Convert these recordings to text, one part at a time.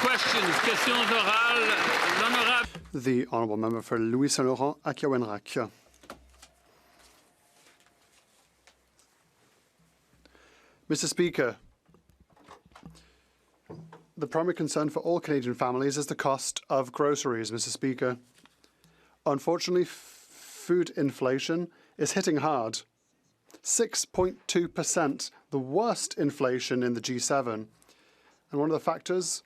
questions. Questions orales. L'honorable. The honourable member for Louis Saint Laurent, Akiawenrak. Mr. Speaker, the primary concern for all Canadian families is the cost of groceries, Mr. Speaker. Unfortunately, food inflation is hitting hard. 6.2%, the worst inflation in the G7. And one of the factors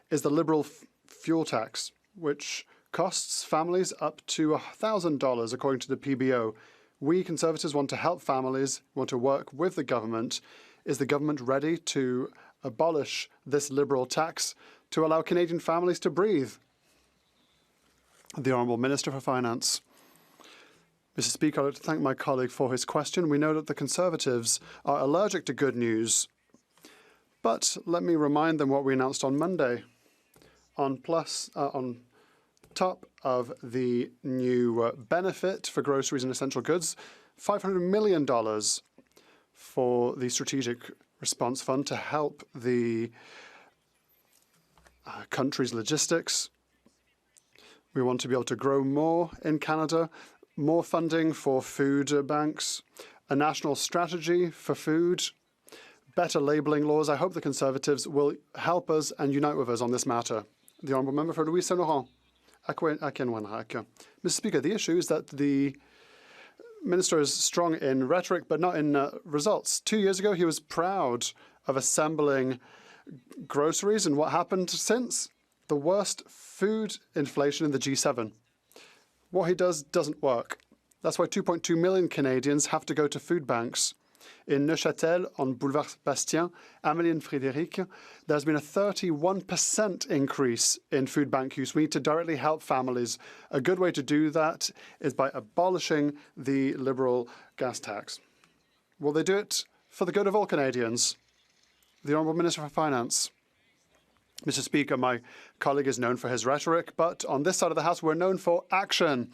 is the Liberal fuel tax, which costs families up to $1,000, according to the PBO. We Conservatives want to help families, want to work with the government. Is the government ready to abolish this Liberal tax to allow Canadian families to breathe? The Honourable Minister for Finance. Mr. Speaker, I'd like to thank my colleague for his question. We know that the Conservatives are allergic to good news. But let me remind them what we announced on Monday. On top of the new benefit for groceries and essential goods, $500 million for the Strategic Response Fund to help the country's logistics. We want to be able to grow more in Canada, more funding for food banks, a national strategy for food, better labelling laws. I hope the Conservatives will help us and unite with us on this matter. The Honourable Member for Louis Saint Laurent. Mr. Speaker, the issue is that the Minister is strong in rhetoric but not in results. 2 years ago, he was proud of assembling groceries, and what happened since? The worst food inflation in the G7. What he does doesn't work. That's why 2.2 million Canadians have to go to food banks. In Neuchâtel, on Boulevard Bastien, Amélie and Frédéric, there's been a 31% increase in food bank use. We need to directly help families. A good way to do that is by abolishing the Liberal gas tax. Will they do it for the good of all Canadians? The Honourable Minister for Finance. Mr. Speaker, my colleague is known for his rhetoric, but on this side of the House, we're known for action.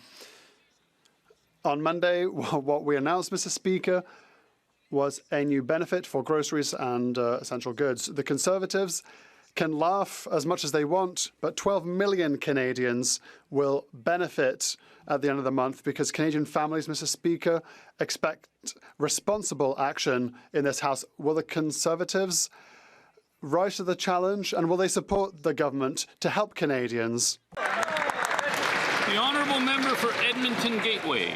On Monday, what we announced, Mr. Speaker, was a new benefit for groceries and essential goods. The Conservatives can laugh as much as they want, but 12 million Canadians will benefit at the end of the month because Canadian families, Mr. Speaker, expect responsible action in this House. Will the Conservatives rise to the challenge, and will they support the government to help Canadians? The honourable member for Edmonton Gateway.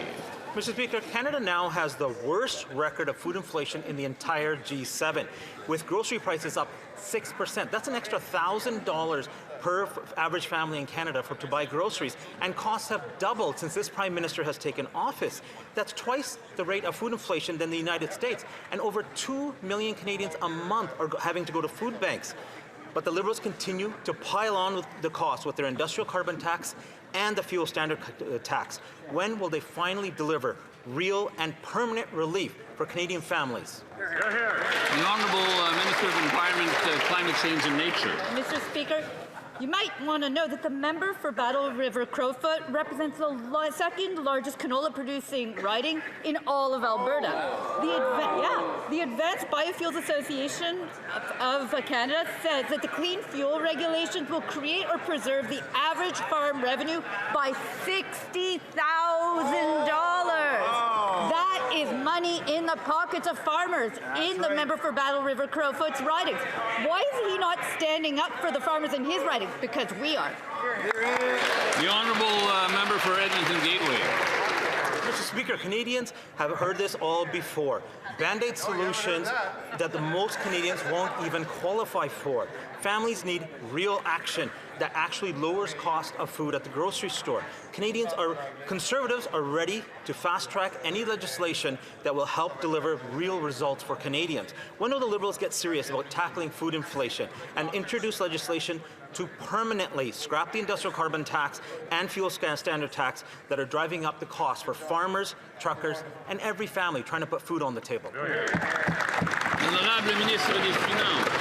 Mr. Speaker, Canada now has the worst record of food inflation in the entire G7, with grocery prices up 6%. That's an extra $1,000 per average family in Canada to buy groceries, and costs have doubled since this Prime Minister has taken office. That's twice the rate of food inflation than the United States, and over 2 million Canadians a month are having to go to food banks. But the Liberals continue to pile on with the cost with their industrial carbon tax and the fuel standard tax. When will they finally deliver real and permanent relief for Canadian families? The Honourable Minister of Environment, Climate Change and Nature. Mr. Speaker, you might want to know that the member for Battle River Crowfoot represents the second largest canola-producing riding in all of Alberta. The Advanced Biofuels Association of Canada says that the clean fuel regulations will create or preserve the average farm revenue by $60,000. That is money in the pockets of farmers in the member for Battle River Crowfoot's ridings. Why is he not standing up for the farmers in his ridings? Because we are. The honourable member for Edmonton Gateway. Mr. Speaker, Canadians have heard this all before. Band-aid solutions that the most Canadians won't even qualify for. Families need real action that actually lowers cost of food at the grocery store. Conservatives are ready to fast-track any legislation that will help deliver real results for Canadians. When will the Liberals get serious about tackling food inflation and introduce legislation to permanently scrap the industrial carbon tax and fuel standard tax that are driving up the cost for farmers, truckers, and every family trying to put food on the table? Honourable Ministre des Finances.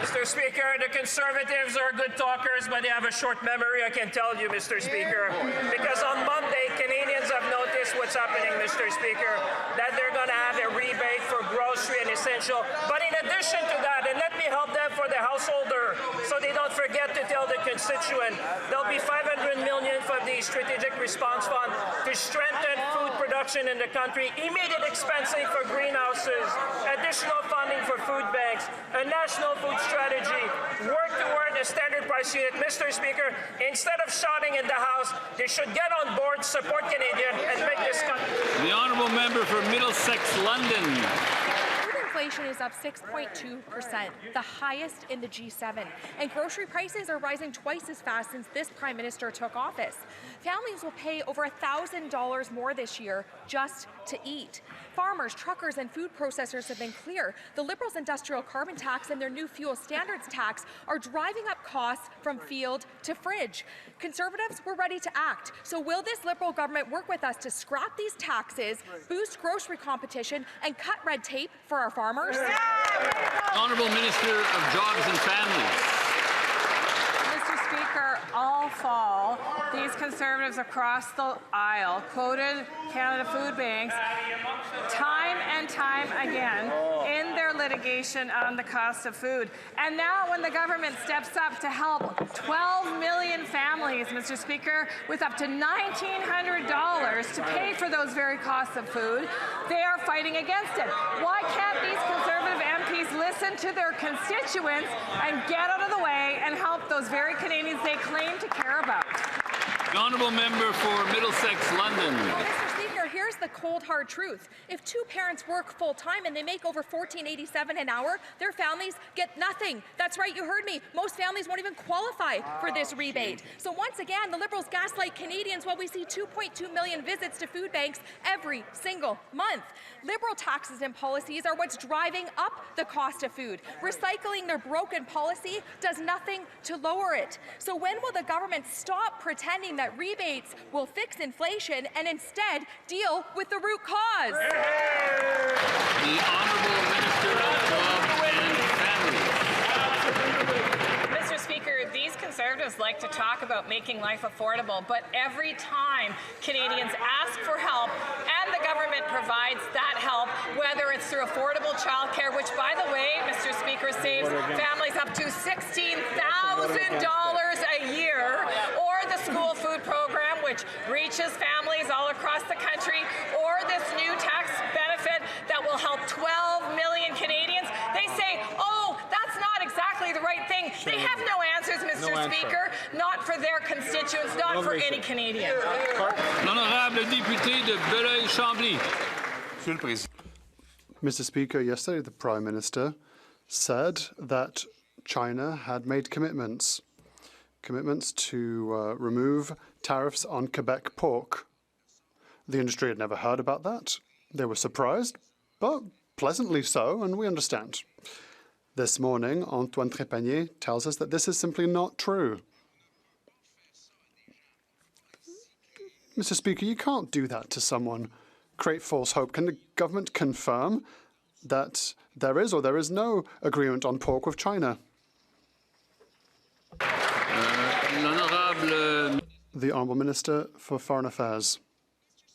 Mr. Speaker, the Conservatives are good talkers, but they have a short memory, I can tell you, Mr. Speaker. Because on Monday, Canadians have noticed what's happening, Mr. Speaker, that they're going to have a rebate for grocery and essential. But in addition to that, and let me help them for the householder Speaker, so they don't forget to tell the constituent, there'll be $500 million from the Strategic Response Fund to strengthen food production in the country, immediate expensing for greenhouses, additional funding for food banks, a national food strategy, work toward a standard price unit. Mr. Speaker, instead of shouting in the House, they should get on board, support Canadians, and make this country. The honourable member for Middlesex, London. Food inflation is up 6.2%, the highest in the G7. And grocery prices are rising twice as fast since this Prime Minister took office. Families will pay over $1,000 more this year just to eat. Farmers, truckers, and food processors have been clear. The Liberals' industrial carbon tax and their new fuel standards tax are driving up costs from field to fridge. Conservatives were ready to act. So will this Liberal government work with us to scrap these taxes, boost grocery competition, and cut red tape for our farmers? Honourable Minister of Jobs and Families. Mr. Speaker, all fall, these Conservatives across the aisle quoted Canada Food Banks time and time again in their litigation on the cost of food. And now when the government steps up to help 12 million families, Mr. Speaker, with up to $1,900 to pay for those very costs of food, they are fighting against it. Why can't these Conservative MPs listen to their constituents and get out of the way and help those very Canadians they claim to care about? The honourable member for Middlesex, London. Mr. Speaker, here's the cold hard truth. If two parents work full-time and they make over $14.87 an hour, their families get nothing. That's right, you heard me. Most families won't even qualify for this rebate. So once again, the Liberals gaslight Canadians while we see 2.2 million visits to food banks every single month. Liberal taxes and policies are what's driving up the cost of food. Recycling their broken policy does nothing to lower it. So when will the government stop pretending that rebates will fix inflation and instead deal with the root cause? The Honourable Minister of Jobs and Families. Mr. Speaker, these Conservatives like to talk about making life affordable, but every time Canadians ask for help and the government provides that help, whether it's through affordable childcare, which, by the way, Mr. Speaker, saves families up to $16,000 a year, or the school food program, which reaches families all across the country, or this new tax benefit that will help 12 million Canadians, they say, oh, that's not exactly the right thing. They have no answers, Mr. Speaker, not for their constituents, not for any Canadian. L'honorable député de Belleuil-Chambly. Mr. Speaker, yesterday the Prime Minister said that China had made commitments to remove tariffs on Quebec pork. The industry had never heard about that. They were surprised, but pleasantly so, and we understand. This morning, Antoine Trépanier tells us that this is simply not true. Mr. Speaker, you can't do that to someone, create false hope. Can the government confirm that there is or there is no agreement on pork with China? The Honourable Minister for Foreign Affairs.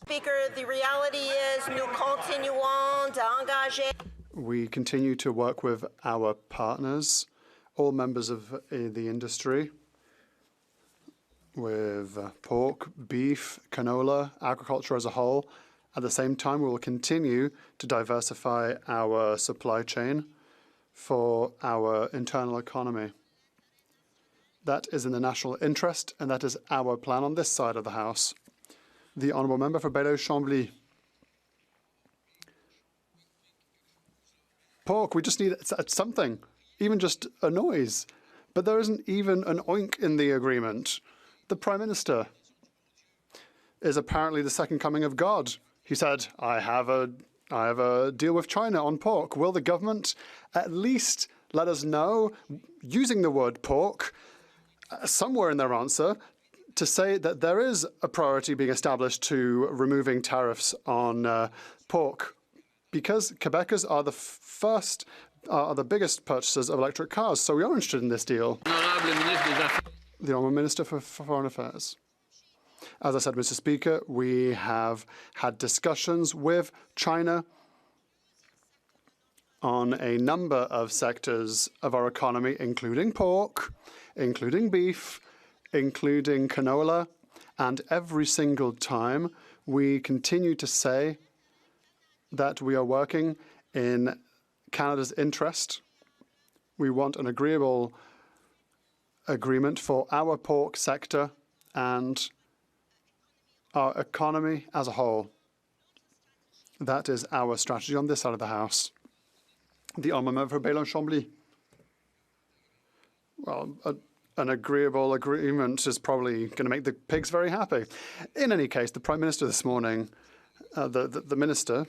Speaker, the reality is nous continuons d'engager. We continue to work with our partners, all members of the industry, with pork, beef, canola, agriculture as a whole. At the same time, we will continue to diversify our supply chain for our internal economy. That is in the national interest, and that is our plan on this side of the House. The Honourable Member for Belleuil-Chambly. Pork, we just need something, even just a noise. But there isn't even an oink in the agreement. The Prime Minister is apparently the second coming of God. He said, I have a deal with China on pork. Will the government at least let us know, using the word pork, somewhere in their answer, to say that there is a priority being established to removing tariffs on pork, because Quebecers are the biggest purchasers of electric cars, so we are interested in this deal. The Honourable Minister for Foreign Affairs. As I said, Mr. Speaker, we have had discussions with China on a number of sectors of our economy, including pork, including beef, including canola, and every single time we continue to say that we are working in Canada's interest. We want an agreeable agreement for our pork sector and our economy as a whole. That is our strategy on this side of the House. The honourable member for Baylon-Chambly. Well, an agreeable agreement is probably going to make the pigs very happy. In any case, the Prime Minister this morning, the Minister,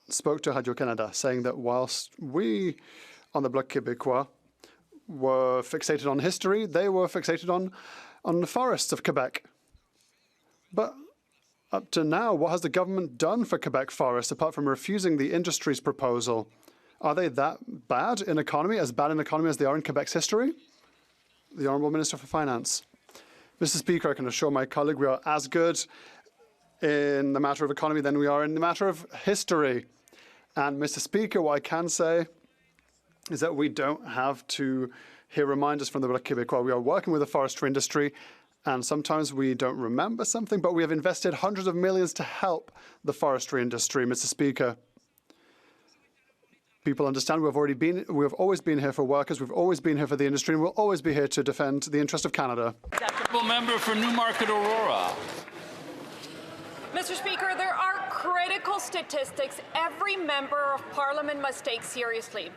spoke to Radio-Canada, saying that whilst we on the Bloc Québécois were fixated on history, they were fixated on the forests of Quebec. But up to now, what has the government done for Quebec forests apart from refusing the industry's proposal? Are they that bad in economy, as bad in economy as they are in Quebec's history? The Honourable Minister for Finance. Mr. Speaker, I can assure my colleague we are as good in the matter of economy than we are in the matter of history. And Mr. Speaker, what I can say is that we don't have to hear reminders from the Bloc Québécois. We are working with the forestry industry, and sometimes we don't remember something, but we have invested hundreds of millions to help the forestry industry, Mr. Speaker. People understand we have always been here for workers, we've always been here for the industry, and we'll always be here to defend the interest of Canada. Member for Newmarket Aurora. Mr. Speaker, there are critical statistics every member of Parliament must take seriously.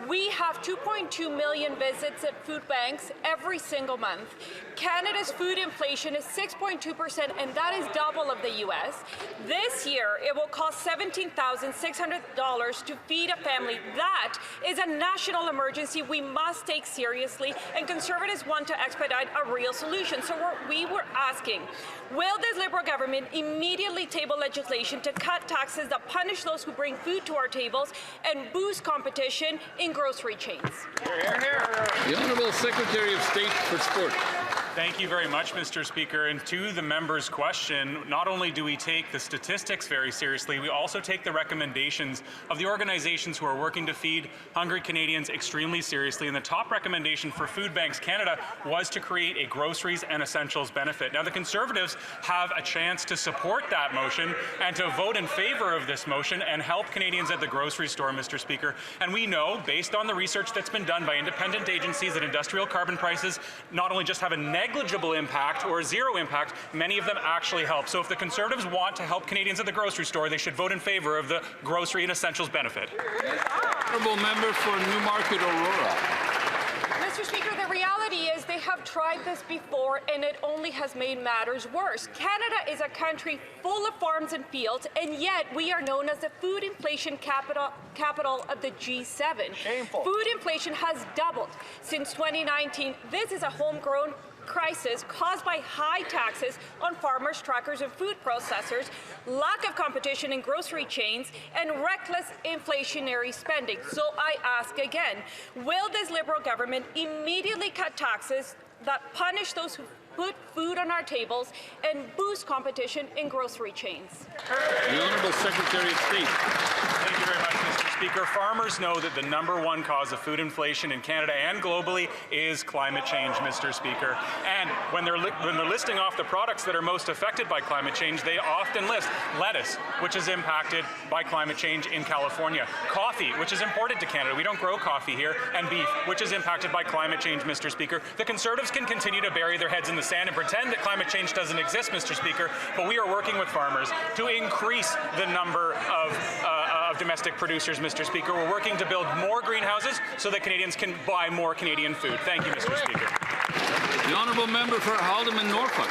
We have 2.2 million visits at food banks every single month. Canada's food inflation is 6.2%, and that is double of the U.S. This year, it will cost $17,600 to feed a family. That is a national emergency we must take seriously, and Conservatives want to expedite a real solution. So we were asking, will this Liberal government immediately table legislation to cut taxes that punish those who bring food to our tables and boost competition in grocery chains? The Honourable Secretary of State for Sport. Thank you very much, Mr. Speaker. And to the member's question, not only do we take the statistics very seriously, we also take the recommendations of the organizations who are working to feed hungry Canadians extremely seriously. And the top recommendation for Food Banks Canada was to create a groceries and essentials benefit. Now, the Conservatives have a chance to support that motion and to vote in favour of this motion and help Canadians at the grocery store, Mr. Speaker. And we know, based on the research that's been done by independent agencies, that industrial carbon prices not only just have a negligible impact or zero impact, many of them actually help. So if the Conservatives want to help Canadians at the grocery store, they should vote in favour of the grocery and essentials benefit. Honourable member for Newmarket Aurora. Mr. Speaker, the reality is they have tried this before, and it only has made matters worse. Canada is a country full of farms and fields, and yet we are known as the food inflation capital of the G7. Shameful. Food inflation has doubled since 2019. This is a homegrown crisis caused by high taxes on farmers, truckers, and food processors, lack of competition in grocery chains, and reckless inflationary spending. So I ask again, will this Liberal government immediately cut taxes that punish those who put food on our tables and boost competition in grocery chains? The Honourable Secretary of State. Thank you very much, Mr. Speaker. Farmers know that the #1 cause of food inflation in Canada and globally is climate change, Mr. Speaker. And when they're listing off the products that are most affected by climate change, they often list lettuce, which is impacted by climate change in California, coffee, which is imported to Canada. We don't grow coffee here, and beef, which is impacted by climate change, Mr. Speaker. The Conservatives can continue to bury their heads in the sand and pretend that climate change doesn't exist, Mr. Speaker, but we are working with farmers to increase the number of domestic producers, Mr. Speaker. We're working to build more greenhouses so that Canadians can buy more Canadian food. Thank you, Mr. Speaker. The Honourable Member for Haldimand Norfolk.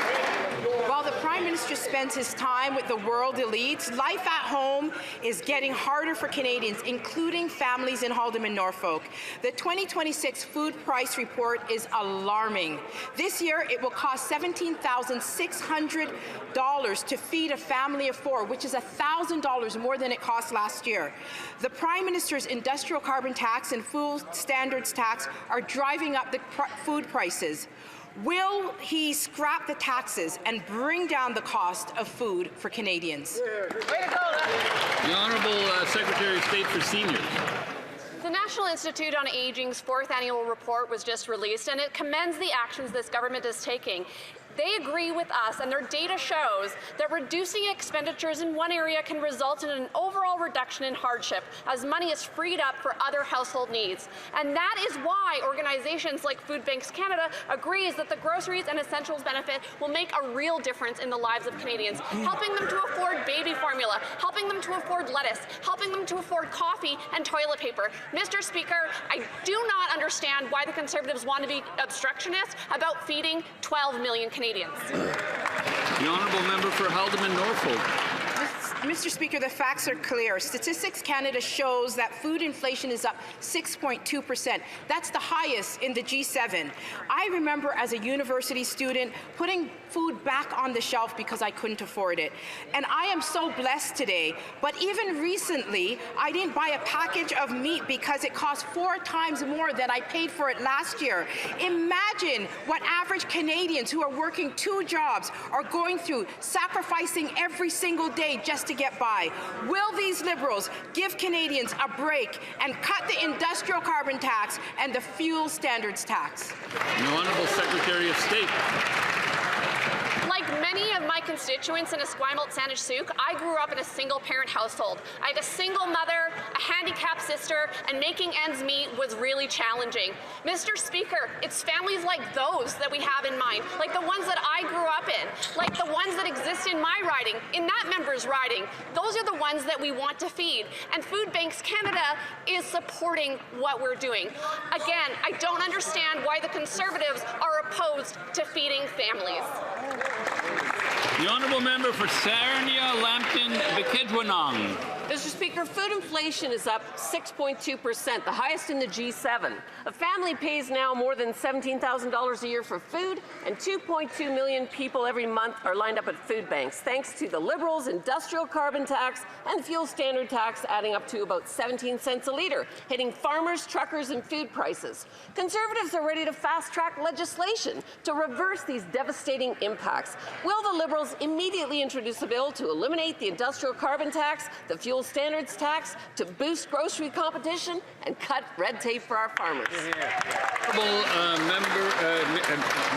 While the Prime Minister spends his time with the world elites, life at home is getting harder for Canadians, including families in Haldimand Norfolk. The 2026 food price report is alarming. This year, it will cost $17,600 to feed a family of 4, which is $1,000 more than it cost last year. The Prime Minister's industrial carbon tax and food standards tax are driving up the food prices. Will he scrap the taxes and bring down the cost of food for Canadians? The Honourable Secretary of State for Seniors. National Institute on Aging's 4th annual report was just released, and it commends the actions this government is taking. They agree with us, and their data shows that reducing expenditures in one area can result in an overall reduction in hardship as money is freed up for other household needs. And that is why organizations like Food Banks Canada agrees that the groceries and essentials benefit will make a real difference in the lives of Canadians, helping them to afford baby formula, helping them to afford lettuce, helping them to afford coffee and toilet paper. Mr. Speaker, I do not understand why the Conservatives want to be obstructionist about feeding 12 million Canadians. The honourable member for Haldimand Norfolk. Mr. Speaker, the facts are clear. Statistics Canada shows that food inflation is up 6.2%. That's the highest in the G7. I remember as a university student putting food back on the shelf because I couldn't afford it. And I am so blessed today. But even recently, I didn't buy a package of meat because it cost 4 times more than I paid for it last year. Imagine what average Canadians who are working 2 jobs are going through, sacrificing every single day just to get by. Will these Liberals give Canadians a break and cut the industrial carbon tax and the fuel standards tax? The Honourable Secretary of State. Like many of my constituents in Esquimalt-Saanich-Sooke, I grew up in a single-parent household. I had a single mother, a handicapped sister, and making ends meet was really challenging. Mr. Speaker, it's families like those that we have in mind, like the ones that I grew up in, like the ones that exist in my riding, in that member's riding. Those are the ones that we want to feed, and Food Banks Canada is supporting what we're doing. Again, I don't understand why the Conservatives are opposed to feeding families. The honourable member for Sarnia, Lambton, Bukidwinong. Mr. Speaker, food inflation is up 6.2%, the highest in the G7. A family pays now more than $17,000 a year for food, and 2.2 million people every month are lined up at food banks, thanks to the Liberals' industrial carbon tax and fuel standard tax adding up to about 17 cents a litre, hitting farmers, truckers, and food prices. Conservatives are ready to fast-track legislation to reverse these devastating impacts. Will the Liberals immediately introduce a bill to eliminate the industrial carbon tax, the fuel standards tax, to boost grocery competition and cut red tape for our farmers?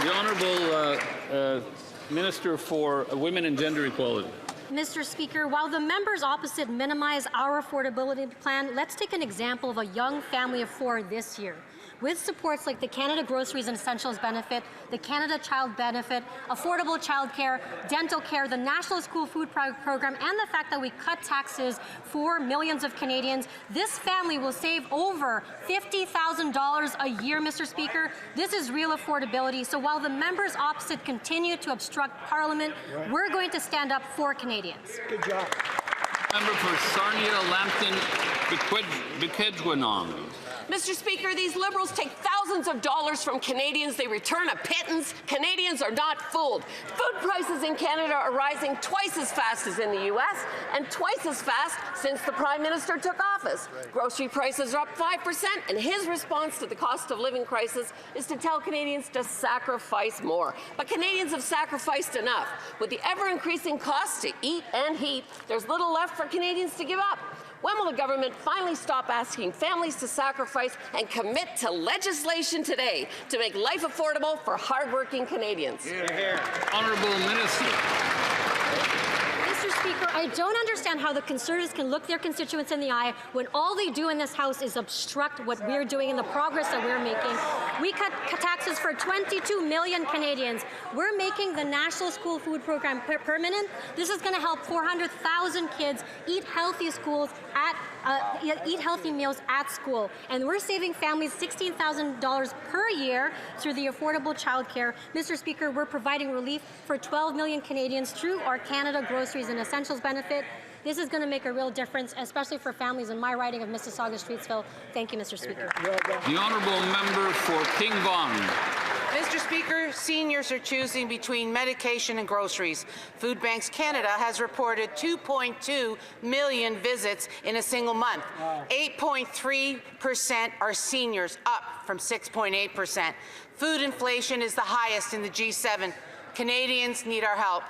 The Honourable Minister for Women and Gender Equality. Mr. Speaker, while the members opposite minimize our affordability plan, let's take an example of a young family of 4 this year. With supports like the Canada Groceries and Essentials Benefit, the Canada Child Benefit, affordable childcare, dental care, the National School Food Program, and the fact that we cut taxes for millions of Canadians, this family will save over $50,000 a year, Mr. Speaker. This is real affordability. So while the members opposite continue to obstruct Parliament, we're going to stand up for Canadians. Good job. Member for Sarnia, Lambton, Bukidwinong. Mr. Speaker, these Liberals take thousands of dollars from Canadians. They return a pittance. Canadians are not fooled. Food prices in Canada are rising twice as fast as in the U.S. and twice as fast since the Prime Minister took office. Grocery prices are up 5%, and his response to the cost of living crisis is to tell Canadians to sacrifice more. But Canadians have sacrificed enough. With the ever-increasing costs to eat and heat, there's little left for Canadians to give up. When will the government finally stop asking families to sacrifice and commit to legislation today to make life affordable for hardworking Canadians? Honourable Minister. Mr. Speaker, I don't understand how the Conservatives can look their constituents in the eye when all they do in this House is obstruct what we're doing and the progress that we're making. We cut taxes for 22 million Canadians. We're making the National School Food Program permanent. This is going to help 400,000 kids eat healthy eat healthy meals at school. And we're saving families $16,000 per year through the affordable childcare. Mr. Speaker, we're providing relief for 12 million Canadians through our Canada Groceries and Essentials Benefit. This is going to make a real difference, especially for families in my riding of Mississauga-Streetsville. Thank you, Mr. Speaker. The honourable member for King Vaughan. Mr. Speaker, seniors are choosing between medication and groceries. Food Banks Canada has reported 2.2 million visits in a single month. 8.3% are seniors, up from 6.8%. Food inflation is the highest in the G7. Canadians need our help.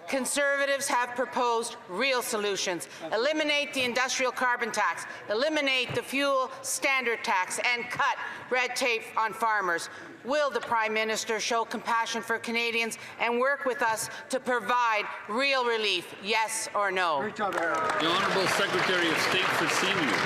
Conservatives have proposed real solutions. Eliminate the industrial carbon tax, eliminate the fuel standard tax, and cut red tape on farmers. Will the Prime Minister show compassion for Canadians and work with us to provide real relief, yes or no? The Honourable Secretary of State for Seniors.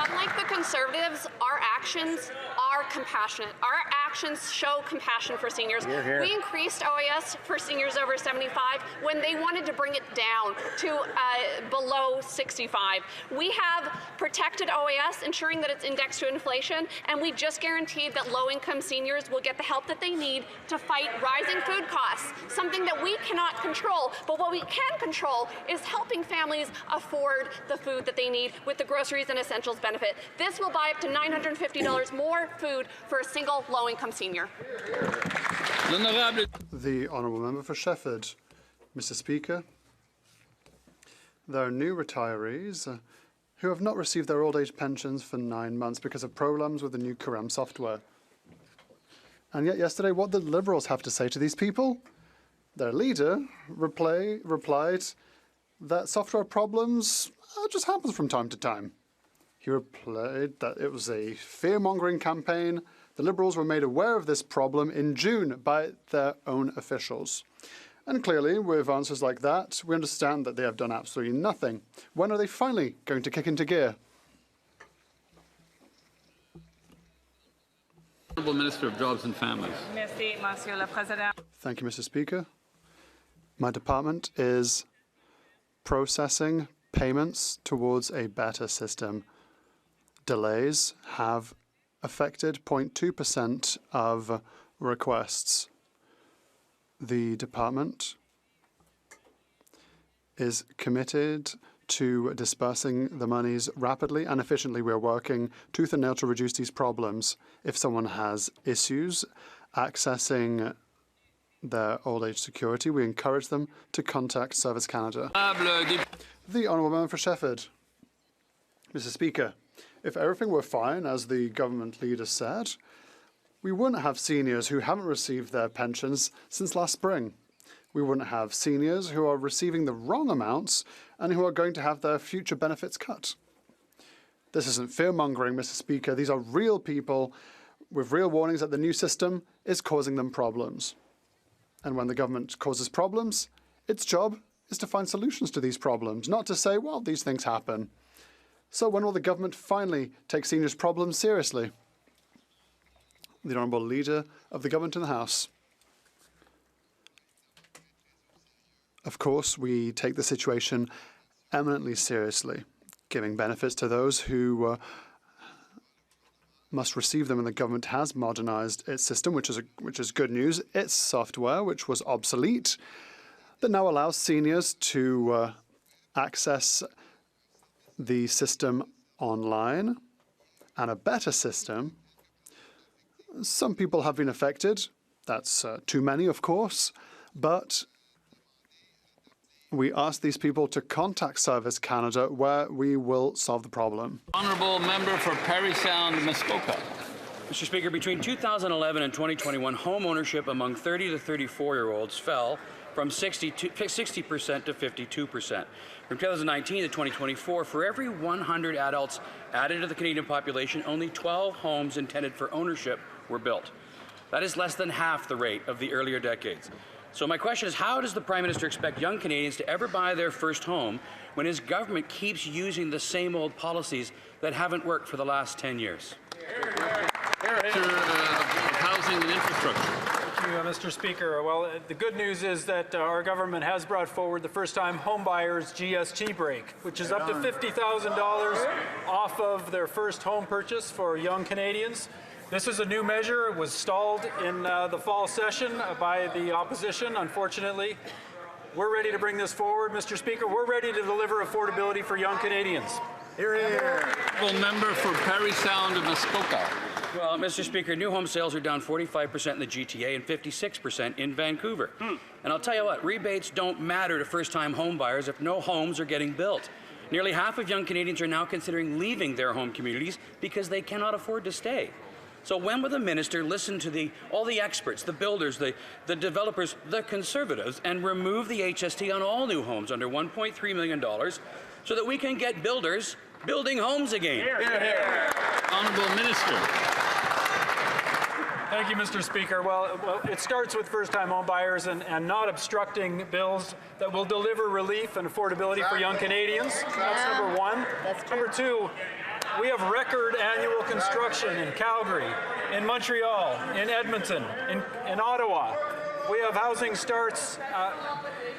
Unlike the Conservatives, our actions are compassionate. Our actions show compassion for seniors. We increased OAS for seniors over 75 when they wanted to bring it down to below 65. We have protected OAS, ensuring that it's indexed to inflation, and we just guaranteed that low-income seniors will get the help that they need to fight rising food costs, something that we cannot control. But what we can control is helping families afford the food that they need with the groceries and essentials benefit. This will buy up to $950 more food for a single low-income senior. The Honourable Member for Shefford. Mr. Speaker, there are new retirees who have not received their old age pensions for 9 months because of problems with the new Carem software. And yet yesterday, what did Liberals have to say to these people? Their leader replied that software problems just happens from time to time. He replied that it was a fear-mongering campaign. The Liberals were made aware of this problem in June by their own officials. And clearly, with answers like that, we understand that they have done absolutely nothing. When are they finally going to kick into gear? Honourable Minister of Jobs and Families. Merci, Monsieur le Président. Thank you, Mr. Speaker. My department is processing payments towards a better system. Delays have affected 0.2% of requests. The department is committed to dispersing the monies rapidly and efficiently. We are working tooth and nail to reduce these problems. If someone has issues accessing their old age security, we encourage them to contact Service Canada. The Honourable Member for Shefford. Mr. Speaker, if everything were fine, as the government leader said, we wouldn't have seniors who haven't received their pensions since last spring. We wouldn't have seniors who are receiving the wrong amounts and who are going to have their future benefits cut. This isn't fear-mongering, Mr. Speaker. These are real people with real warnings that the new system is causing them problems. And when the government causes problems, its job is to find solutions to these problems, not to say, well, these things happen. So when will the government finally take seniors' problems seriously? The Honourable Leader of the Government in the House. Of course, we take the situation eminently seriously, giving benefits to those who must receive them, and the government has modernised its system, which is good news. Its software, which was obsolete, that now allows seniors to access the system online, and a better system. Some people have been affected. That's too many, of course, but we ask these people to contact Service Canada, where we will solve the problem. Honourable Member for Parry Sound, Muskoka. Mr. Speaker, between 2011 and 2021, home ownership among 30 to 34-year-olds fell from 60% to 52%. From 2019 to 2024, for every 100 adults added to the Canadian population, only 12 homes intended for ownership were built. That is less than half the rate of the earlier decades. So my question is, how does the Prime Minister expect young Canadians to ever buy their first home when his government keeps using the same old policies that haven't worked for the last 10 years? Housing and infrastructure. Thank you, Mr. Speaker. Well, the good news is that our government has brought forward the first-time homebuyers GST break, which is up to $50,000 off of their first home purchase for young Canadians. This is a new measure. It was stalled in the fall session by the opposition, unfortunately. We're ready to bring this forward, Mr. Speaker. We're ready to deliver affordability for young Canadians. Hear, hear. Member for Parry Sound of Muskoka. Well, Mr. Speaker, new home sales are down 45% in the GTA and 56% in Vancouver. And I'll tell you what, rebates don't matter to first-time home buyers if no homes are getting built. Nearly half of young Canadians are now considering leaving their home communities because they cannot afford to stay. So when will the minister listen to all the experts, the builders, the developers, the Conservatives, and remove the HST on all new homes under $1.3 million so that we can get builders building homes again? Hear, hear. Honourable Minister. Thank you, Mr. Speaker. Well, it starts with first-time home buyers and not obstructing bills that will deliver relief and affordability for young Canadians. That's number one. Number two, we have record annual construction in Calgary, in Montreal, in Edmonton, in Ottawa. We have housing starts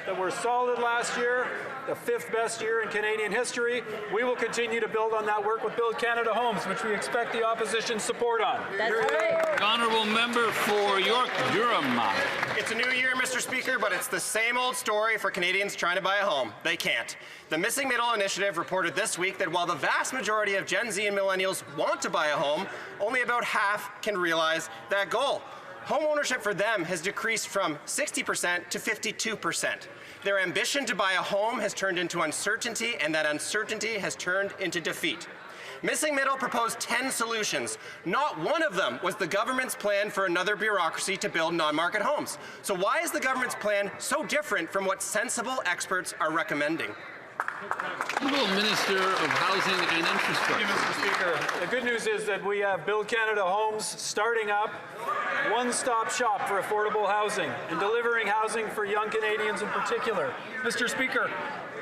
that were solid last year, the 5th best year in Canadian history. We will continue to build on that work with Build Canada Homes, which we expect the opposition's support on. That's right. Honourable member for York Durham. It's a new year, Mr. Speaker, but it's the same old story for Canadians trying to buy a home. They can't. The Missing Middle Initiative reported this week that while the vast majority of Gen Z and millennials want to buy a home, only about half can realize that goal. Home ownership for them has decreased from 60% to 52%. Their ambition to buy a home has turned into uncertainty, and that uncertainty has turned into defeat. Missing Middle proposed 10 solutions. Not one of them was the government's plan for another bureaucracy to build non-market homes. So why is the government's plan so different from what sensible experts are recommending? Honourable Minister of Housing and Infrastructure. Thank you, Mr. Speaker. The good news is that we have Build Canada Homes starting up, one-stop shop for affordable housing and delivering housing for young Canadians in particular. Mr. Speaker,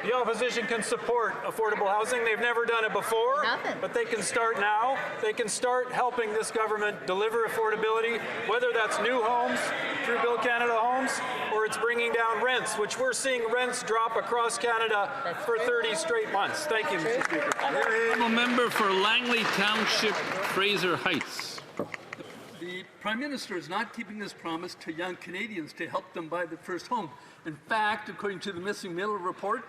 the opposition can support affordable housing. They've never done it before, but they can start now. They can start helping this government deliver affordability, whether that's new homes through Build Canada Homes or it's bringing down rents, which we're seeing rents drop across Canada for 30 straight months. Thank you, Mr. Speaker. Honourable member for Langley Township, Fraser Heights. The Prime Minister is not keeping his promise to young Canadians to help them buy their first home. In fact, according to the Missing Middle report,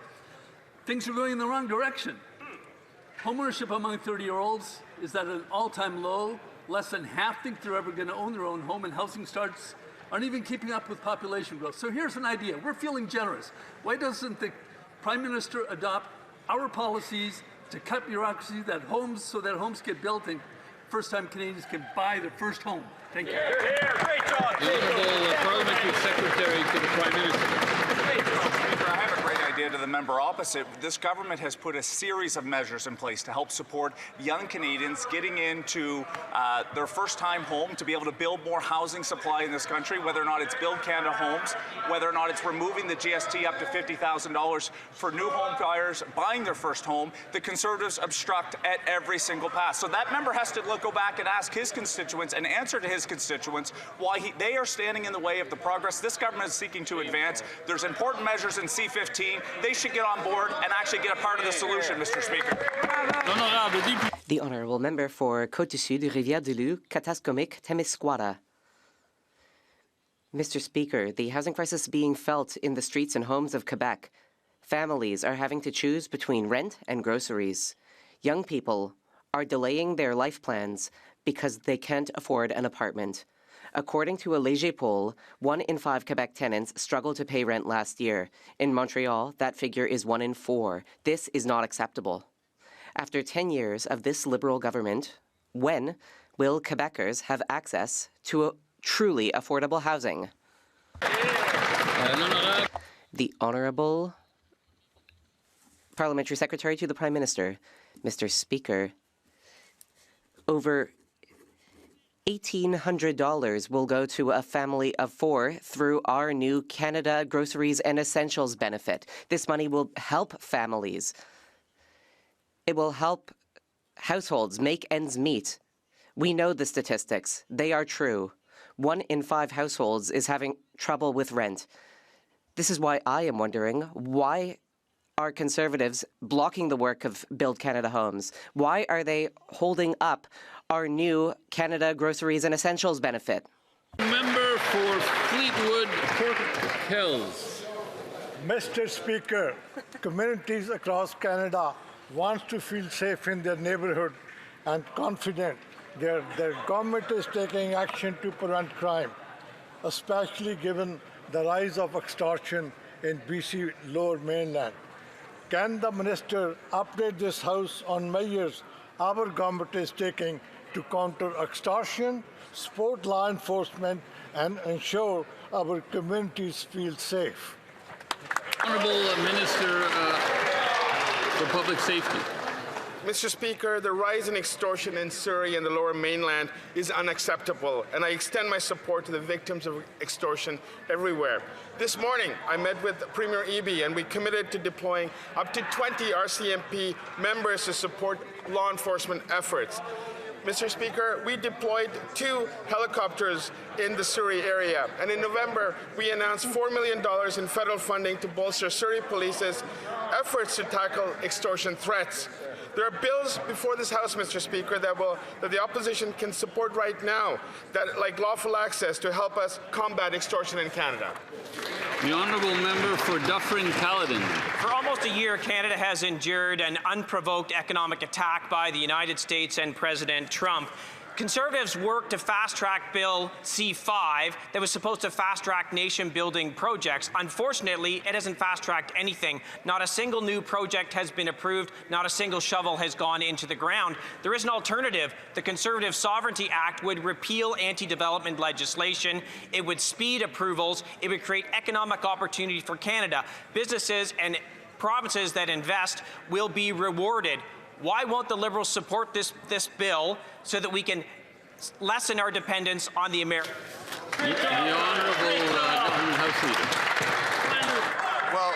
things are going in the wrong direction. Homeownership among 30-year-olds is at an all-time low. Less than half think they're ever going to own their own home, and housing starts aren't even keeping up with population growth. So here's an idea. We're feeling generous. Why doesn't the Prime Minister adopt our policies to cut bureaucracy so that homes get built and first-time Canadians can buy their first home? Thank you. Great job. The Honourable Parliamentary Secretary to the Prime Minister. I have a great idea to the member opposite. This government has put a series of measures in place to help support young Canadians getting into their first-time home, to be able to build more housing supply in this country, whether or not it's Build Canada Homes, whether or not it's removing the GST up to $50,000 for new home buyers buying their first home. The Conservatives obstruct at every single pass. So that member has to go back and ask his constituents and answer to his constituents why they are standing in the way of the progress this government is seeking to advance. There's important measures in C-15. They should get on board and actually get a part of the solution, Mr. Speaker. The Honourable Member for Côte-du-Sud, Rivière-du-Loup, Katascomic, Témiscouata. Mr. Speaker, the housing crisis being felt in the streets and homes of Quebec. Families are having to choose between rent and groceries. Young people are delaying their life plans because they can't afford an apartment. According to a Léger poll, 1 in 5 Quebec tenants struggled to pay rent last year. In Montreal, that figure is 1 in 4. This is not acceptable. After 10 years of this Liberal government, when will Quebecers have access to a truly affordable housing? The Honourable Parliamentary Secretary to the Prime Minister. Mr. Speaker, over $1,800 will go to a family of 4 through our new Canada Groceries and Essentials benefit. This money will help families. It will help households make ends meet. We know the statistics. They are true. 1 in 5 households is having trouble with rent. This is why I am wondering, why are Conservatives blocking the work of Build Canada Homes? Why are they holding up our new Canada Groceries and Essentials benefit? Member for Fleetwood, Port Hills. Mr. Speaker, communities across Canada want to feel safe in their neighborhood and confident their government is taking action to prevent crime, especially given the rise of extortion in BC Lower Mainland. Can the Minister update this House on measures our government is taking to counter extortion, support law enforcement, and ensure our communities feel safe. Honourable Minister for Public Safety. Mr. Speaker, the rise in extortion in Surrey and the Lower Mainland is unacceptable, and I extend my support to the victims of extortion everywhere. This morning, I met with Premier Eby, and we committed to deploying up to 20 RCMP members to support law enforcement efforts. Mr. Speaker, we deployed 2 helicopters in the Surrey area, and in November, we announced $4 million in federal funding to bolster Surrey Police's efforts to tackle extortion threats. There are bills before this House, Mr. Speaker, that the opposition can support right now, like lawful access, to help us combat extortion in Canada. The honourable member for Dufferin-Caledon. For almost a year, Canada has endured an unprovoked economic attack by the United States and President Trump. Conservatives worked to fast-track Bill C-5 that was supposed to fast-track nation-building projects. Unfortunately, it hasn't fast-tracked anything. Not a single new project has been approved. Not a single shovel has gone into the ground. There is an alternative. The Conservative Sovereignty Act would repeal anti-development legislation. It would speed approvals. It would create economic opportunity for Canada. Businesses and provinces that invest will be rewarded. Why won't the Liberals support this bill so that we can lessen our dependence on the American? The Honourable Government House Leader. Well,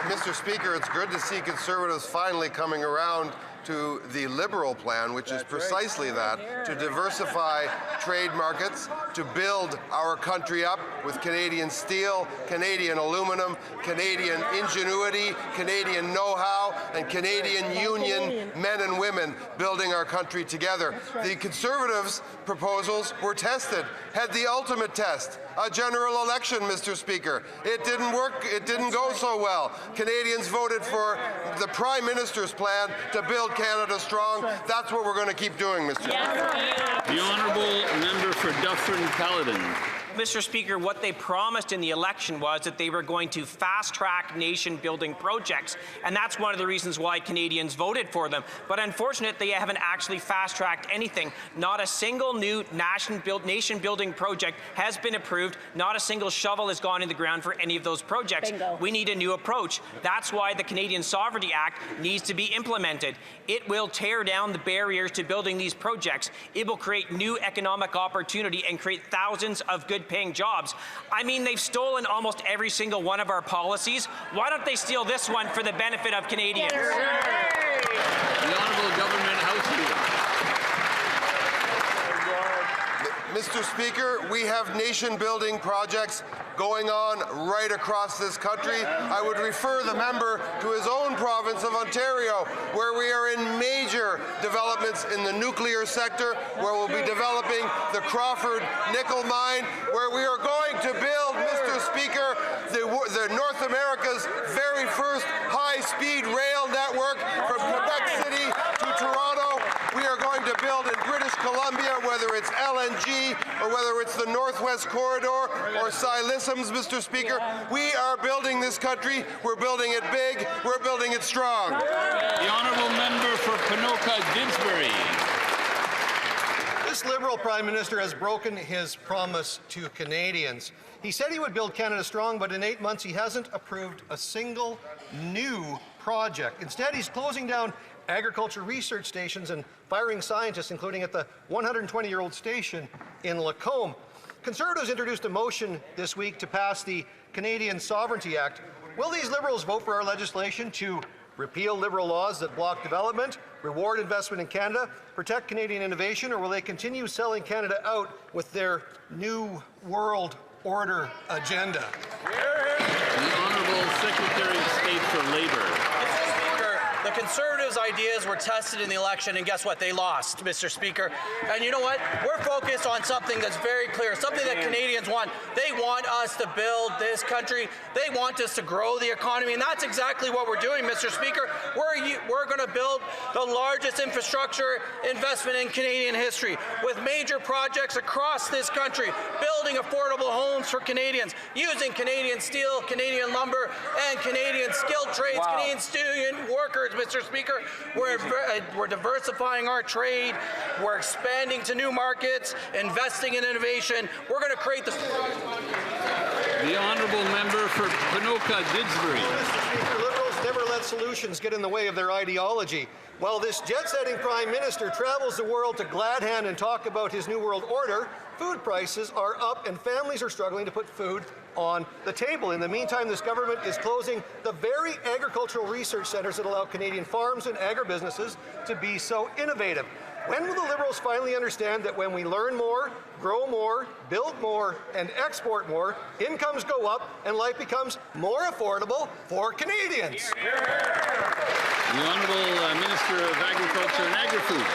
Mr. Speaker, it's good to see Conservatives finally coming around to the Liberal plan, which is precisely that, to diversify trade markets, to build our country up with Canadian steel, Canadian aluminum, Canadian ingenuity, Canadian know-how, and Canadian union men and women building our country together. The Conservatives' proposals were tested, had the ultimate test, a general election, Mr. Speaker. It didn't work, it didn't go so well. Canadians voted for the Prime Minister's plan to build Canada strong. That's what we're going to keep doing, Mr. Speaker. The honourable member for Dufferin-Caledon. Mr. Speaker, what they promised in the election was that they were going to fast-track nation-building projects, and that's one of the reasons why Canadians voted for them. But unfortunately, they haven't actually fast-tracked anything. Not a single new nation-building project has been approved. Not a single shovel has gone in the ground for any of those projects. Bingo. We need a new approach. That's why the Canadian Sovereignty Act needs to be implemented. It will tear down the barriers to building these projects. It will create new economic opportunity and create thousands of good-paying jobs. I mean, they've stolen almost every single one of our policies. Why don't they steal this one for the benefit of Canadians? The Honourable Government House Leader. Mr. Speaker, we have nation-building projects going on right across this country. I would refer the member to his own province of Ontario, where we are in major developments in the nuclear sector, where we'll be developing the Crawford nickel mine, where we are going to build, Mr. Speaker, the North America's very first high-speed rail network from Quebec City to Toronto. We are going to build in British Columbia, whether it's LNG or whether it's the Northwest Corridor or Silicums, Mr. Speaker. We are building this country. We're building it big. We're building it strong. The honourable member for Ponoka-Didsbury. This Liberal Prime Minister has broken his promise to Canadians. He said he would build Canada strong, but in 8 months he hasn't approved a single new project. Instead, he's closing down agriculture research stations and firing scientists, including at the 120-year-old station in Lacombe. Conservatives introduced a motion this week to pass the Canadian Sovereignty Act. Will these Liberals vote for our legislation to repeal Liberal laws that block development, reward investment in Canada, protect Canadian innovation, or will they continue selling Canada out with their New World Order agenda? The Honourable Secretary of State for Labour. The Conservatives' ideas were tested in the election, and guess what? They lost, Mr. Speaker. And you know what? We're focused on something that's very clear, something that Canadians want. They want us to build this country. They want us to grow the economy, and that's exactly what we're doing, Mr. Speaker. We're going to build the largest infrastructure investment in Canadian history, with major projects across this country, building affordable homes for Canadians, using Canadian steel, Canadian lumber, and Canadian skilled trades, Canadian student workers, Mr. Speaker. We're diversifying our trade. We're expanding to new markets, investing in innovation. We're going to create the... The honourable member for Ponoka Didsbury. Mr. Speaker, Liberals never let solutions get in the way of their ideology. While this jet-setting Prime Minister travels the world to glad hand and talk about his New World Order, food prices are up and families are struggling to put food on the table. In the meantime, this government is closing the very agricultural research centres that allow Canadian farms and agribusinesses to be so innovative. When will the Liberals finally understand that when we learn more, grow more, build more, and export more, incomes go up and life becomes more affordable for Canadians? The Honourable Minister of Agriculture and Agri-Food.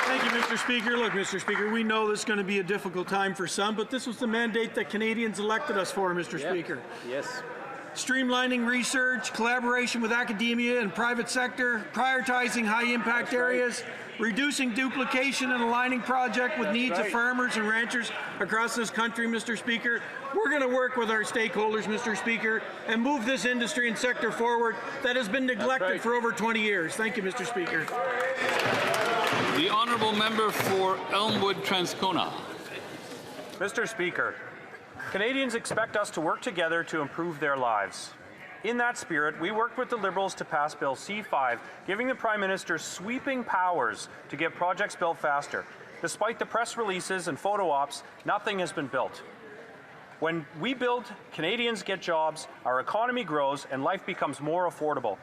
Thank you, Mr. Speaker. Look, Mr. Speaker, we know this is going to be a difficult time for some, but this was the mandate that Canadians elected us for, Mr. Speaker. Yes. Streamlining research, collaboration with academia and private sector, prioritizing high-impact areas, reducing duplication and aligning project with needs of farmers and ranchers across this country, Mr. Speaker. We're going to work with our stakeholders, Mr. Speaker, and move this industry and sector forward that has been neglected for over 20 years. Thank you, Mr. Speaker. The honourable member for Elmwood Transcona. Mr. Speaker, Canadians expect us to work together to improve their lives. In that spirit, we worked with the Liberals to pass Bill C-5, giving the Prime Minister sweeping powers to get projects built faster. Despite the press releases and photo ops, nothing has been built. When we build, Canadians get jobs, our economy grows, and life becomes more affordable.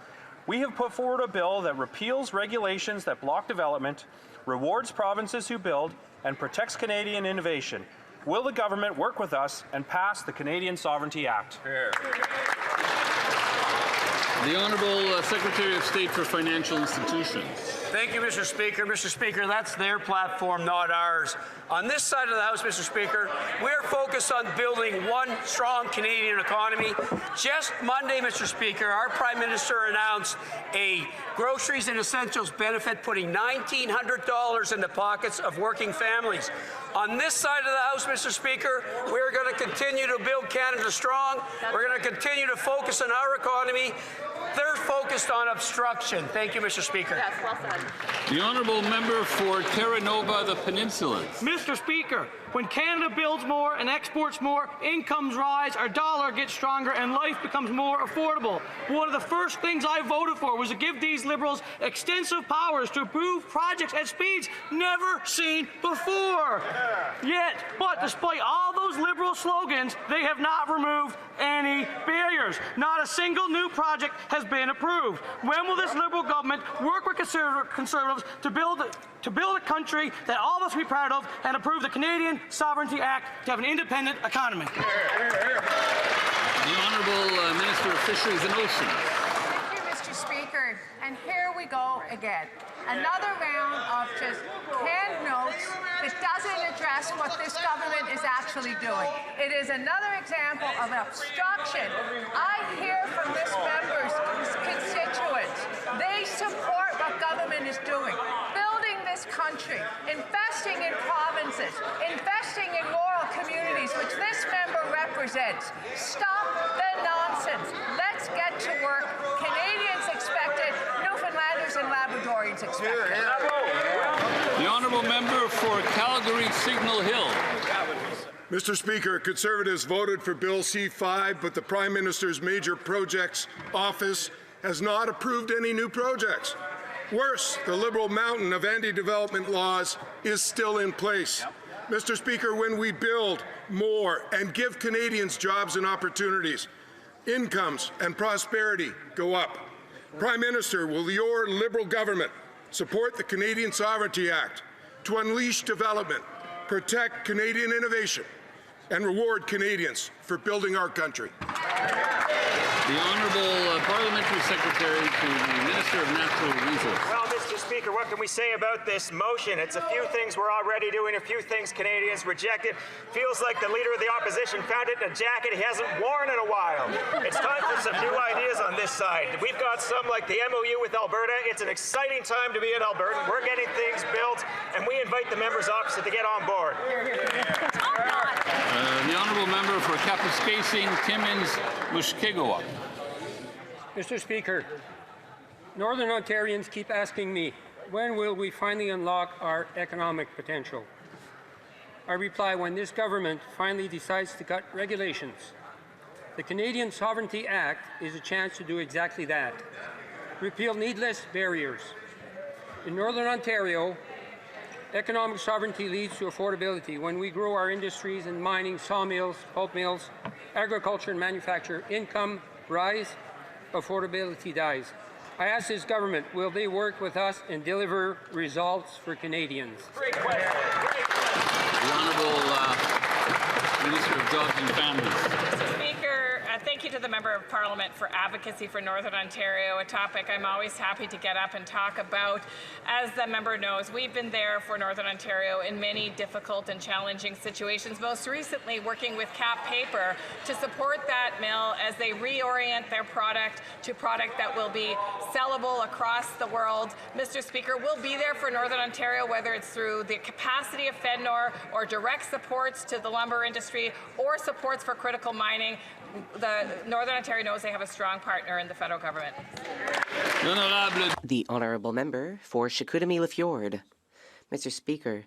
We have put forward a bill that repeals regulations that block development, rewards provinces who build, and protects Canadian innovation. Will the government work with us and pass the Canadian Sovereignty Act? The Honourable Secretary of State for Financial Institutions. Thank you, Mr. Speaker. Mr. Speaker, that's their platform, not ours. On this side of the House, Mr. Speaker, we're focused on building one strong Canadian economy. Just Monday, Mr. Speaker, our Prime Minister announced a groceries and essentials benefit, putting $1,900 in the pockets of working families. On this side of the House, Mr. Speaker, we're going to continue to build Canada strong. We're going to continue to focus on our economy. They're focused on obstruction. Thank you, Mr. Speaker. Yes, well said. The honourable member for Terra Nova, the Peninsula. Mr. Speaker, when Canada builds more and exports more, incomes rise, our dollar gets stronger, and life becomes more affordable. One of the first things I voted for was to give these Liberals extensive powers to approve projects at speeds never seen before. But despite all those Liberal slogans, they have not removed any barriers. Not a single new project has been approved. When will this Liberal government work with Conservatives to build a country that all of us will be proud of and approve the Canadian Sovereignty Act to have an independent economy? The Honourable Minister of Fisheries and Oceans. Thank you, Mr. Speaker. And here we go again. Another round of just canned notes that doesn't address what this government is actually doing. It is another example of obstruction. I hear from this member's constituents. They support what government is doing. Building this country, investing in provinces, investing in rural communities, which this member represents. Stop the nonsense. Let's get to work. Canadians expect it. Newfoundlanders and Labradorians expect it. The honourable member for Calgary Signal Hill. Mr. Speaker, Conservatives voted for Bill C-5, but the Prime Minister's Major Projects Office has not approved any new projects. Worse, the Liberal mountain of anti-development laws is still in place. Mr. Speaker, when we build more and give Canadians jobs and opportunities, incomes and prosperity go up. Prime Minister, will your Liberal government support the Canadian Sovereignty Act to unleash development, protect Canadian innovation, and reward Canadians for building our country? The Honourable Parliamentary Secretary to the Minister of Natural Resources. Well, Mr. Speaker, what can we say about this motion? It's a few things we're already doing, a few things Canadians rejected. Feels like the Leader of the Opposition found it in a jacket he hasn't worn in a while. It's time for some new ideas on this side. We've got some like the MOU with Alberta. It's an exciting time to be in Alberta. We're getting things built, and we invite the members opposite to get on board. The Honourable Member for Kapuskasing, Timmins, Mushkegowuk. Mr. Speaker, Northern Ontarians keep asking me, when will we finally unlock our economic potential? I reply, when this government finally decides to cut regulations. The Canadian Sovereignty Act is a chance to do exactly that. Repeal needless barriers. In Northern Ontario, economic sovereignty leads to affordability. When we grow our industries in mining, sawmills, pulp mills, agriculture and manufacture, income rise, affordability dies. I ask this government, will they work with us and deliver results for Canadians? The Honourable Minister of Jobs and Families. Mr. Speaker, thank you to the Member of Parliament for advocacy for Northern Ontario, a topic I'm always happy to get up and talk about. As the member knows, we've been there for Northern Ontario in many difficult and challenging situations, most recently working with Cap Paper to support that mill as they reorient their product to product that will be sellable across the world. Mr. Speaker, we'll be there for Northern Ontario, whether it's through the capacity of FedNor or direct supports to the lumber industry or supports for critical mining. The Northern Ontario knows they have a strong partner in the federal government. The Honourable Member for Chicoutimi-Le-Fjord. Mr. Speaker,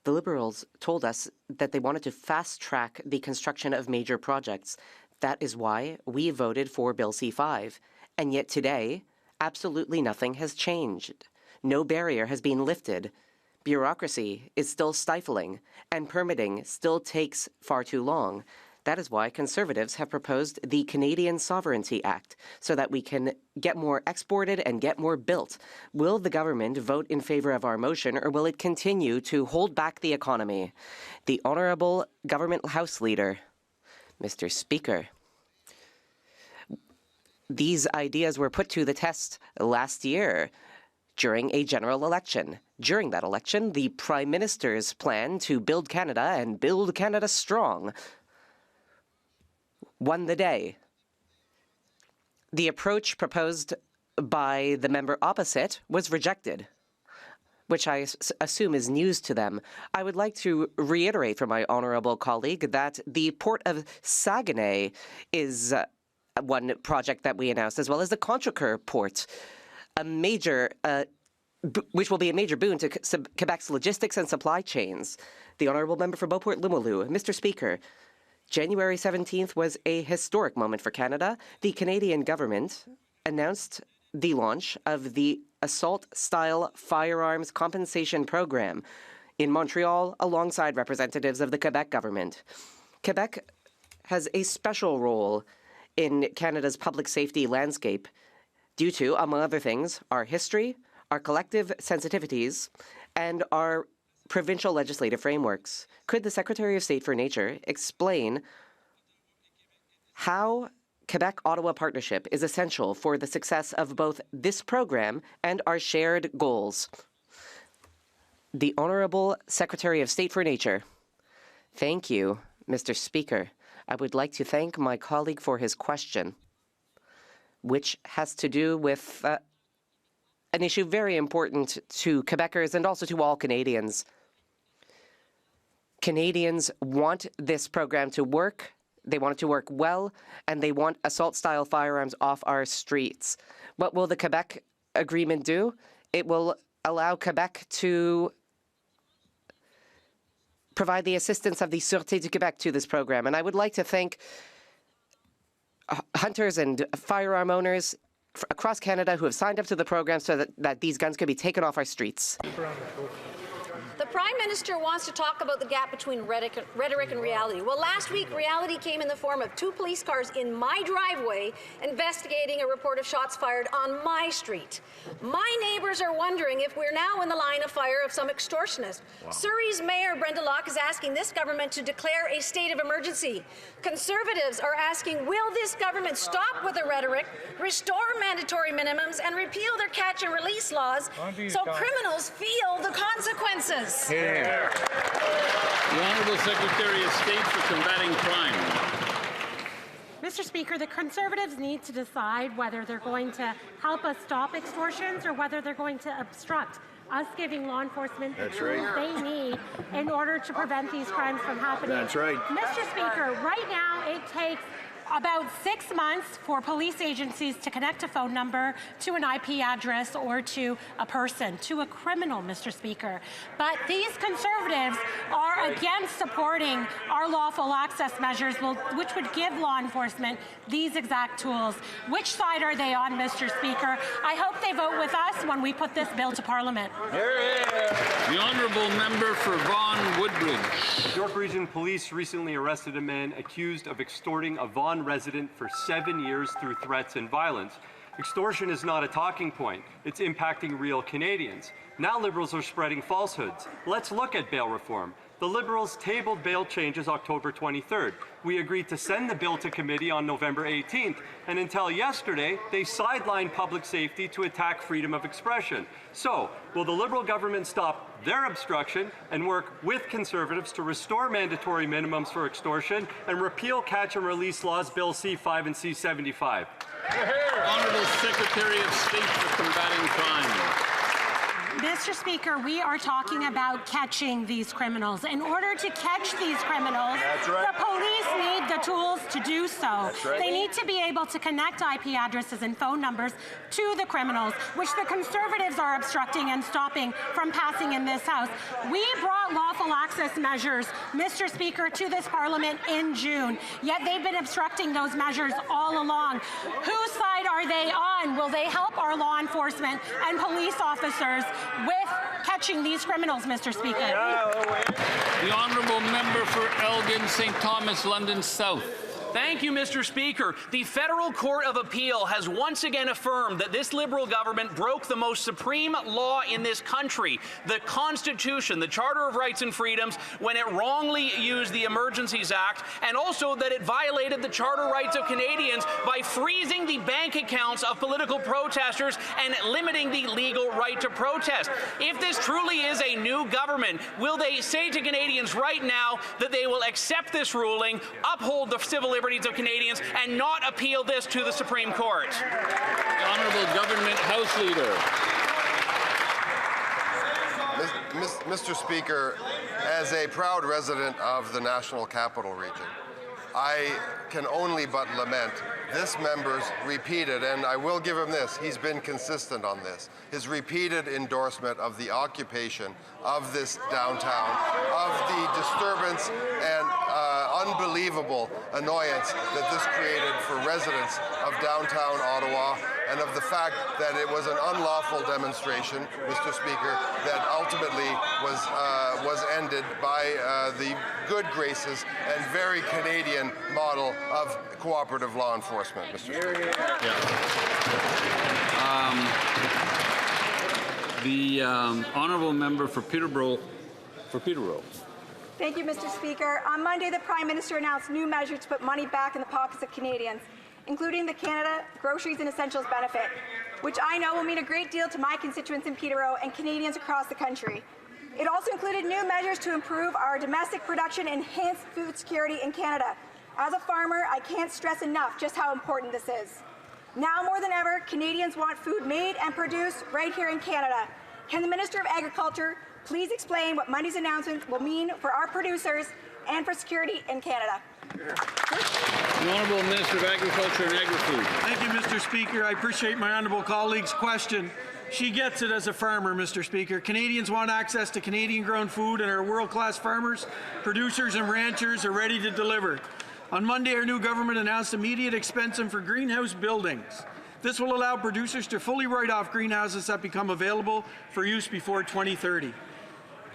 the Liberals told us that they wanted to fast-track the construction of major projects. That is why we voted for Bill C-5. And yet today, absolutely nothing has changed. No barrier has been lifted. Bureaucracy is still stifling, and permitting still takes far too long. That is why Conservatives have proposed the Canadian Sovereignty Act, so that we can get more exported and get more built. Will the government vote in favour of our motion, or will it continue to hold back the economy? The Honourable Government House Leader. Mr. Speaker, these ideas were put to the test last year during a general election. During that election, the Prime Minister's plan to build Canada and build Canada strong won the day. The approach proposed by the member opposite was rejected, which I assume is news to them. I would like to reiterate for my honourable colleague that the Port of Saguenay is one project that we announced, as well as the Contrecoeur Port, a major, which will be a major boon to Quebec's logistics and supply chains. The Honourable Member for Beauport-Limoilou. Mr. Speaker, January 17th was a historic moment for Canada. The Canadian government announced the launch of the Assault-Style Firearms Compensation Program in Montreal alongside representatives of the Quebec government. Quebec has a special role in Canada's public safety landscape due to, among other things, our history, our collective sensitivities, and our provincial legislative frameworks. Could the Secretary of State for Nature explain how Quebec-Ottawa partnership is essential for the success of both this program and our shared goals? The Honourable Secretary of State for Nature. Thank you, Mr. Speaker. I would like to thank my colleague for his question, which has to do with an issue very important to Quebecers and also to all Canadians. Canadians want this program to work. They want it to work well, and they want assault-style firearms off our streets. What will the Quebec Agreement do? It will allow Quebec to provide the assistance of the Sûreté du Québec to this program. And I would like to thank hunters and firearm owners across Canada who have signed up to the program so that these guns can be taken off our streets. The Prime Minister wants to talk about the gap between rhetoric and reality. Well, last week, reality came in the form of 2 police cars in my driveway investigating a report of shots fired on my street. My neighbours are wondering if we're now in the line of fire of some extortionist. Wow. Surrey's Mayor Brenda Locke is asking this government to declare a state of emergency. Conservatives are asking, will this government stop with the rhetoric, restore mandatory minimums, and repeal their catch and release laws so criminals feel the consequences? Here. The Honourable Secretary of State for Combating Crime. Mr. Speaker, the Conservatives need to decide whether they're going to help us stop extortions or whether they're going to obstruct us giving law enforcement the tools they need in order to prevent these crimes from happening. That's right. Mr. Speaker, right now it takes about 6 months for police agencies to connect a phone number to an IP address or to a person, to a criminal, Mr. Speaker. But these Conservatives are against supporting our lawful access measures, which would give law enforcement these exact tools. Which side are they on, Mr. Speaker? I hope they vote with us when we put this bill to Parliament. The honourable member for Vaughan Woodbridge. York Region Police recently arrested a man accused of extorting a Vaughan resident for 7 years through threats and violence. Extortion is not a talking point. It's impacting real Canadians. Now Liberals are spreading falsehoods. Let's look at bail reform. The Liberals tabled bail changes October 23rd. We agreed to send the bill to committee on November 18th, and until yesterday, they sidelined public safety to attack freedom of expression. So, will the Liberal government stop their obstruction and work with Conservatives to restore mandatory minimums for extortion and repeal catch and release laws Bill C5 and C75? Honourable Secretary of State for Combating Crime. Mr. Speaker, we are talking about catching these criminals. In order to catch these criminals, the police need the tools to do so. They need to be able to connect IP addresses and phone numbers to the criminals, which the Conservatives are obstructing and stopping from passing in this House. We brought lawful access measures, Mr. Speaker, to this Parliament in June, yet they've been obstructing those measures all along. Whose side are they on? Will they help our law enforcement and police officers with catching these criminals, Mr. Speaker? The honourable member for Elgin, St. Thomas, London South. Thank you, Mr. Speaker. The Federal Court of Appeal has once again affirmed that this Liberal government broke the most supreme law in this country, the Constitution, the Charter of Rights and Freedoms, when it wrongly used the Emergencies Act, and also that it violated the Charter rights of Canadians by freezing the bank accounts of political protesters and limiting the legal right to protest. If this truly is a new government, will they say to Canadians right now that they will accept this ruling, uphold the civil liberties of Canadians, and not appeal this to the Supreme Court? The Honourable Government House Leader. Mr. Speaker, as a proud resident of the National Capital Region, I can only but lament this member's repeated, and I will give him this, he's been consistent on this, his repeated endorsement of the occupation of this downtown, of the disturbance and unbelievable annoyance that this created for residents of downtown Ottawa, and of the fact that it was an unlawful demonstration, Mr. Speaker, that ultimately was ended by the good graces and very Canadian model of cooperative law enforcement, Mr. Speaker. The honourable member for Peterborough. Thank you, Mr. Speaker. On Monday, the Prime Minister announced new measures to put money back in the pockets of Canadians, including the Canada Groceries and Essentials benefit, which I know will mean a great deal to my constituents in Peterborough and Canadians across the country. It also included new measures to improve our domestic production and enhance food security in Canada. As a farmer, I can't stress enough just how important this is. Now more than ever, Canadians want food made and produced right here in Canada. Can the Minister of Agriculture please explain what Monday's announcement will mean for our producers and for security in Canada? The Honourable Minister of Agriculture and Agri-Food. Thank you, Mr. Speaker. I appreciate my honourable colleague's question. She gets it as a farmer, Mr. Speaker. Canadians want access to Canadian-grown food, and our world-class farmers, producers and ranchers are ready to deliver. On Monday, our new government announced immediate expensum for greenhouse buildings. This will allow producers to fully write off greenhouses that become available for use before 2030.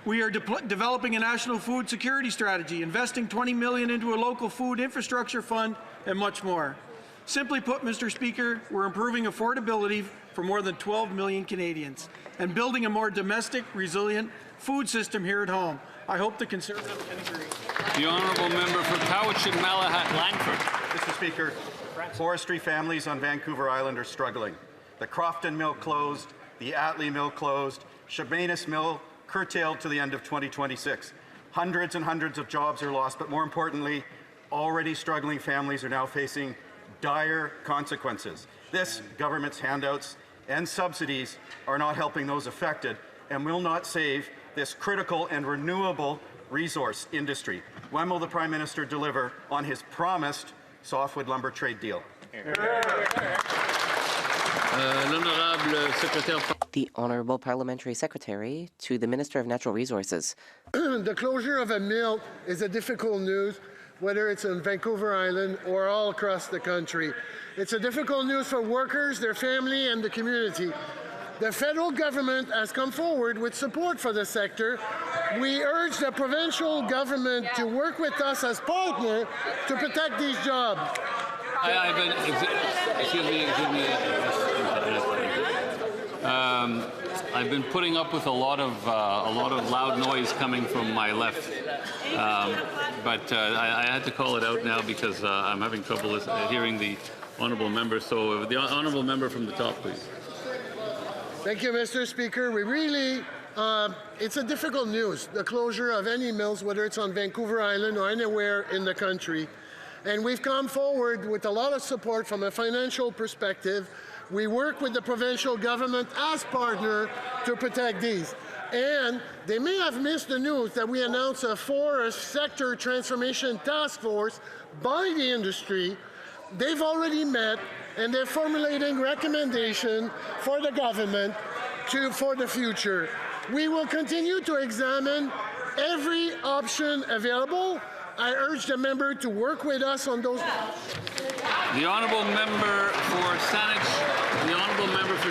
We are developing a national food security strategy, investing $20 million into a local food infrastructure fund, and much more. Simply put, Mr. Speaker, we're improving affordability for more than 12 million Canadians and building a more domestic, resilient food system here at home. I hope the Conservatives can agree. The honourable member for Cowichan, Malahat, Langford. Mr. Speaker, forestry families on Vancouver Island are struggling. The Crofton Mill closed, the Atlee Mill closed, Chemainus Mill curtailed to the end of 2026. Hundreds and hundreds of jobs are lost, but more importantly, already struggling families are now facing dire consequences. This government's handouts and subsidies are not helping those affected and will not save this critical and renewable resource industry. When will the Prime Minister deliver on his promised softwood lumber trade deal. The Honourable Parliamentary Secretary to the Minister of Natural Resources. The closure of a mill is a difficult news, whether it's on Vancouver Island or all across the country. It's a difficult news for workers, their family, and the community. The federal government has come forward with support for the sector. We urge the provincial government to work with us as partner to protect these jobs. I've been putting up with a lot of loud noise coming from my left, but I had to call it out now because I'm having trouble hearing the honourable member. So the honourable member from the top, please. Thank you, Mr. Speaker. We really, it's a difficult news, the closure of any mills, whether it's on Vancouver Island or anywhere in the country. And we've come forward with a lot of support from a financial perspective. We work with the provincial government as partner to protect these. And they may have missed the news that we announced a forest sector transformation task force by the industry. They've already met, and they're formulating recommendations for the government for the future. We will continue to examine every option available. I urge the member to work with us on those. The honourable member for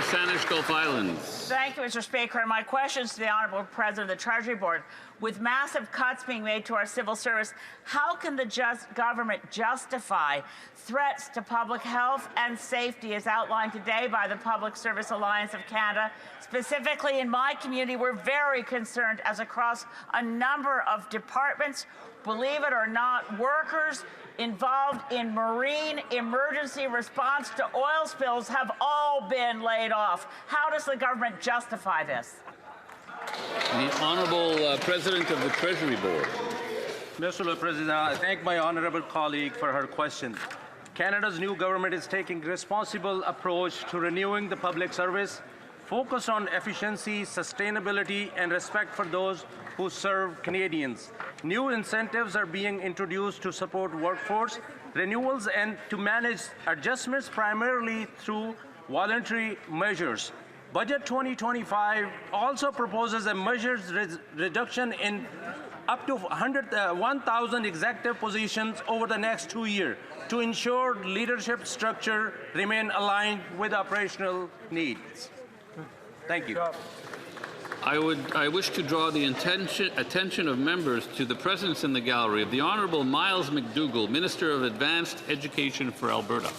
Saanich Gulf Islands. Thank you, Mr. Speaker. And my question is to the Honourable President of the Treasury Board. With massive cuts being made to our civil service, how can the government justify threats to public health and safety as outlined today by the Public Service Alliance of Canada? Specifically in my community, we're very concerned as across a number of departments, believe it or not, workers involved in marine emergency response to oil spills have all been laid off. How does the government justify this? The Honourable President of the Treasury Board. Mr. President, I thank my honourable colleague for her question. Canada's new government is taking a responsible approach to renewing the public service, focused on efficiency, sustainability, and respect for those who serve Canadians. New incentives are being introduced to support workforce renewals and to manage adjustments primarily through voluntary measures. Budget 2025 also proposes a measured reduction in up to 1,000 executive positions over the next 2 years to ensure leadership structure remain aligned with operational needs. Thank you. I wish to draw the attention of members to the presence in the gallery of the Honourable Miles McDougall, Minister of Advanced Education for Alberta.